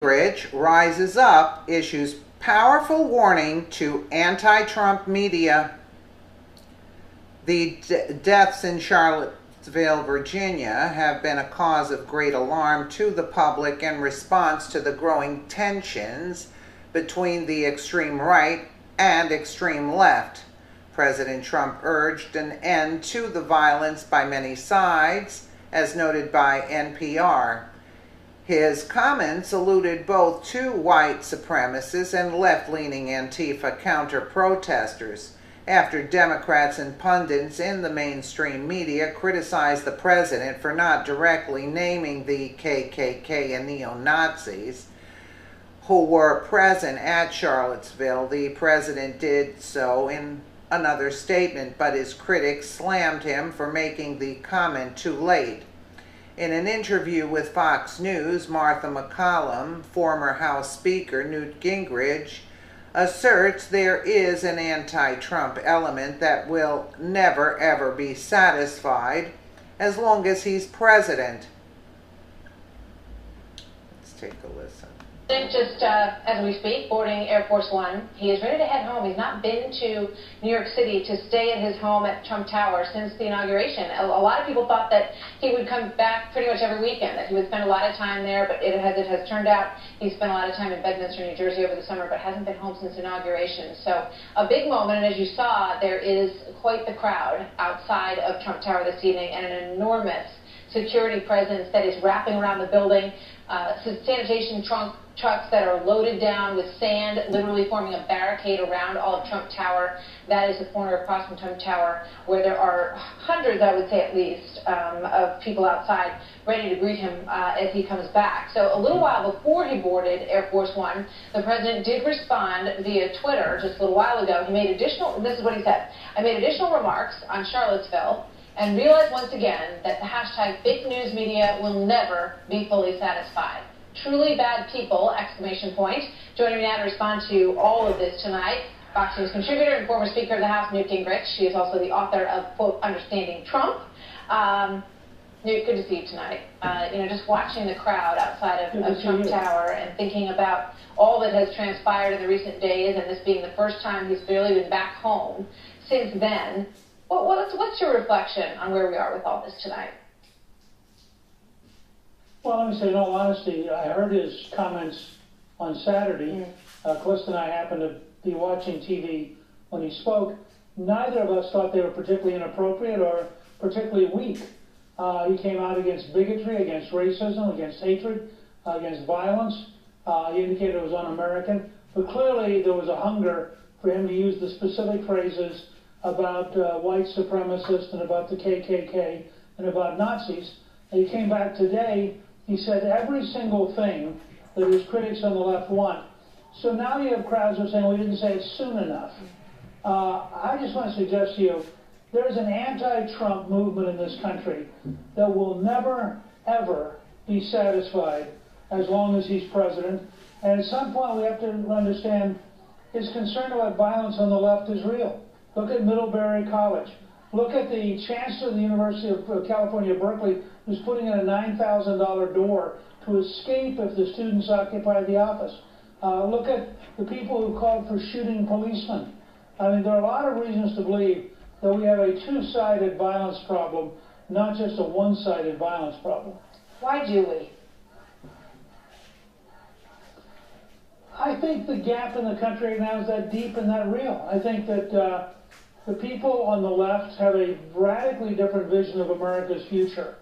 Gingrich rises up, issues powerful warning to anti-Trump media. The deaths in Charlottesville, Virginia have been a cause of great alarm to the public in response to the growing tensions between the extreme right and extreme left. President Trump urged an end to the violence by many sides, as noted by NPR. His comments alluded both to white supremacists and left-leaning Antifa counter-protesters after Democrats and pundits in the mainstream media criticized the president for not directly naming the KKK and neo-Nazis who were present at Charlottesville. The president did so in another statement, but his critics slammed him for making the comment too late. In an interview with Fox News, Martha McCallum, former House Speaker Newt Gingrich, asserts there is an anti-Trump element that will never ever be satisfied as long as he's president. Let's take a listen. Just as we speak, boarding Air Force One. He is ready to head home. He's not been to New York City to stay at his home at Trump Tower since the inauguration. A lot of people thought that he would come back pretty much every weekend, that he would spend a lot of time there, but it has turned out he spent a lot of time in Bedminster, New Jersey over the summer, but hasn't been home since inauguration. So a big moment, and as you saw, there is quite the crowd outside of Trump Tower this evening, and an enormous security presence that is wrapping around the building. Sanitation trucks that are loaded down with sand, literally forming a barricade around all of Trump Tower. That is the corner across from Trump Tower where there are hundreds, I would say at least, of people outside ready to greet him as he comes back. So a little while before he boarded Air Force One, the president did respond via Twitter just a little while ago. He made additional, this is what he said, I made additional remarks on Charlottesville and realized once again that the hashtag fake news media will never be fully satisfied. Truly bad people, exclamation point. Joining me now to respond to all of this tonight, Fox News contributor and former Speaker of the House, Newt Gingrich. She is also the author of, quote, Understanding Trump. Newt, good to see you tonight. Just watching the crowd outside of Trump Tower and thinking about all that has transpired in the recent days, and this being the first time he's really been back home since then. What's your reflection on where we are with all this tonight? Well, let me say, in all honesty, I heard his comments on Saturday. Calista and I happened to be watching TV when he spoke. Neither of us thought they were particularly inappropriate or particularly weak. He came out against bigotry, against racism, against hatred, against violence. He indicated it was un-American. But clearly there was a hunger for him to use the specific phrases about white supremacists and about the KKK and about Nazis. And he came back today. He said every single thing that his critics on the left want. So now you have crowds who are saying, we didn't say it soon enough. I just want to suggest to you, there's an anti-Trump movement in this country that will never, ever be satisfied as long as he's president. And at some point we have to understand his concern about violence on the left is real. Look at Middlebury College. Look at the chancellor of the University of California, Berkeley, who's putting in a $9,000 door to escape if the students occupy the office. Look at the people who called for shooting policemen. I mean, there are a lot of reasons to believe that we have a two-sided violence problem, not just a one-sided violence problem. Why do we? I think the gap in the country right now is that deep and that real. I think that the people on the left have a radically different vision of America's future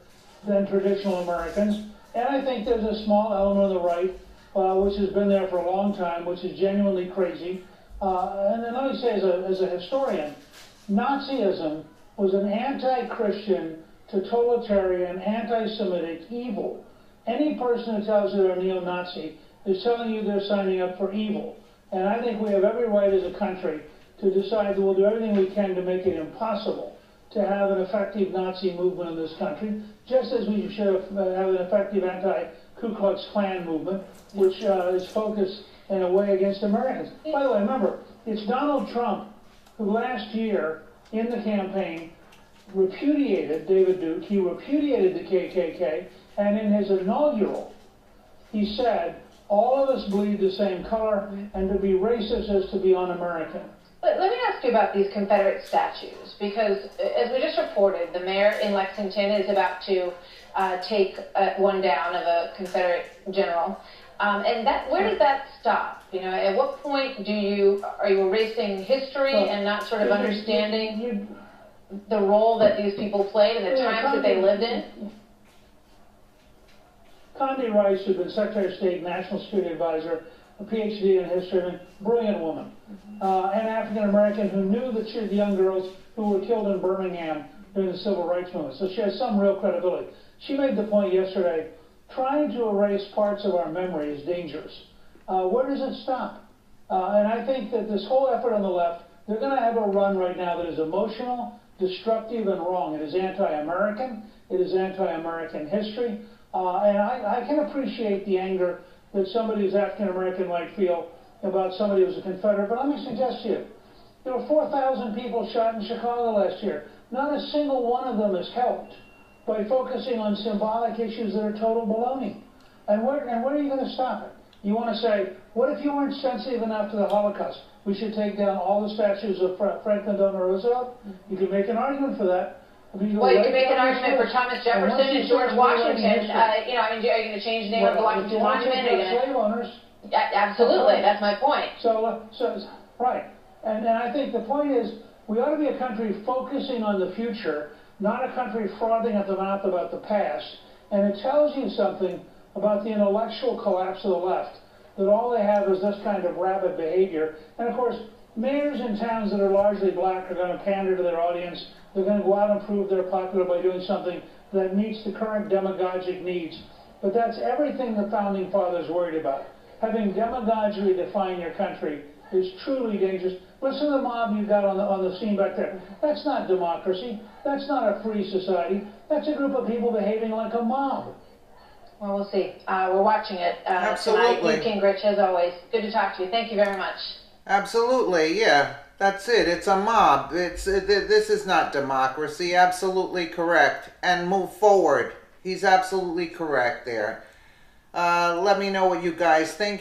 than traditional Americans. And I think there's a small element on the right, which has been there for a long time, which is genuinely crazy. And then let me say, as a historian, Nazism was an anti-Christian, totalitarian, anti-Semitic evil. Any person who tells you they're a neo-Nazi is telling you they're signing up for evil. And I think we have every right as a country to decide that we'll do everything we can to make it impossible to have an effective Nazi movement in this country, just as we should have an effective anti-Ku Klux Klan movement, which is focused in a way against Americans. By the way, remember, it's Donald Trump who last year in the campaign repudiated David Duke, he repudiated the KKK, and in his inaugural, he said All of us bleed the same color, and to be racist is to be un-American. Let me ask you about these Confederate statues, because as we just reported, the mayor in Lexington is about to take one down of a Confederate general. And where does that stop? You know, at what point are you erasing history and not sort of understanding the role that these people played and the times that they lived in? Condi Rice, who'd been Secretary of State, National Security Advisor, a PhD in history, a brilliant woman, an African-American who knew the young girls who were killed in Birmingham during the Civil Rights Movement. So she has some real credibility. She made the point yesterday, trying to erase parts of our memory is dangerous. Where does it stop? And I think that this whole effort on the left, they're going to have a run right now that is emotional, destructive, and wrong. It is anti-American. It is anti-American history. And I can appreciate the anger that somebody who's African-American might feel about somebody who's a Confederate. But let me suggest to you, there were 4,000 people shot in Chicago last year. Not a single one of them is helped by focusing on symbolic issues that are total baloney. And where are you going to stop it? You want to say, what if you weren't sensitive enough to the Holocaust? We should take down all the statues of Franklin Delano Roosevelt? You can make an argument for that. Well, you can make an argument for Thomas Jefferson and George Washington. Are you going to change the name of the Washington Monument? Slave owners. Absolutely, that's my point. Right. And I think the point is, we ought to be a country focusing on the future, not a country frothing at the mouth about the past. And it tells you something about the intellectual collapse of the left, that all they have is this kind of rabid behavior. And of course, mayors in towns that are largely black are going to pander to their audience. They're going to go out and prove they're popular by doing something that meets the current demagogic needs. But that's everything the Founding Fathers worried about. Having demagogically define your country is truly dangerous. Listen to the mob you got on the scene back there. That's not democracy. That's not a free society. That's a group of people behaving like a mob. Well, we'll see. We're watching it Absolutely. tonight. Newt Gingrich, as always. Good to talk to you. Thank you very much. Absolutely, yeah. That's it. It's a mob. This is not democracy. Absolutely correct. And move forward. He's absolutely correct there. Let me know what you guys think.